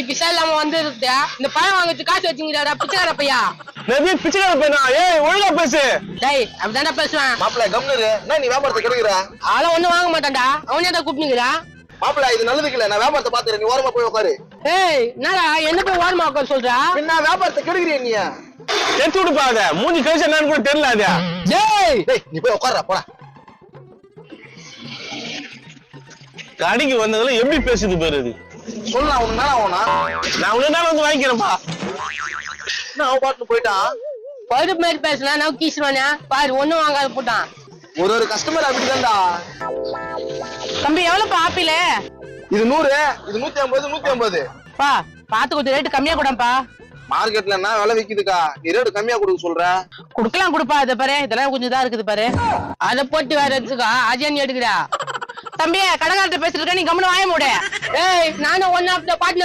பிசா இல்லாம வந்துருக்க இந்த பழம் வாங்கிட்டு காசு வச்சுங்கடா பிச்சைக்கார பையா. பிச்சைக்கார பையனா? ஏய் ஒழுங்கா பேசு. டேய் அப்படிதான்டா பேசுவேன். மாப்பிள்ள கம்னரு என்ன நீ வியாபாரத்தை கெடுக்குற? அதெல்லாம் ஒண்ணும் வாங்க மாட்டான்டா. அவனே தான் கூப்பிட்டுங்கிறான். மாப்பிள்ள இது நல்லதுக்கு இல்ல, நான் வியாபாரத்தை பாத்துறேன், நீ ஓரமா போய் உட்காரு. ஏய் என்னடா என்ன போய் ஓரமா உட்கார சொல்றா? பின்ன வியாபாரத்தை கெடுக்குறிய நீ. எடுத்து விடுப்பா அத. மூஞ்சி கழிச்சு என்னன்னு கூட தெரியல அது. டேய் நீ போய் உட்கார்றா போடா. கடைக்கு வந்ததுல எப்படி பேசுது பாரு அது. சொல்லலாம் உனக்கு மேல ஆகும்னா நான் உடனே வந்து வாங்கிக்கிறேன்ப்பா. நான் அவன் பாட்டு போயிட்டான். பருப்பு மாதிரி பேசலாம் நான் கீசுவானே பாரு ஒண்ணும் வாங்காத போட்டான். ஒரு கஸ்டமர் அப்படிதான்டா. தம்பி எவ்வளவுப்பா ஆப்பிளு? இது 100, இது 150, 150. பா பாத்து கொஞ்சம் ரேட்டு கம்மியா கூடப்பா. மார்க்கெட்ல என்ன விலை விக்குதுக்கா, நீ ரேட்டு கம்மியா கொடுக்க சொல்ற? குடுக்கலாம் கொடுப்பா. இதை பாரு இதெல்லாம் கொஞ்சம் தான் இருக்குது பாரு. அதை போட்டு வேற எடுத்துக்கா ஆஜியானி எடுக்குறா. தம்பியே கடைக்காரத்தை பேசிட்டு இருக்க, நீ கம்முன்னு வாய மூடு. ஏய் நானும் ஒன்னு பாட்டு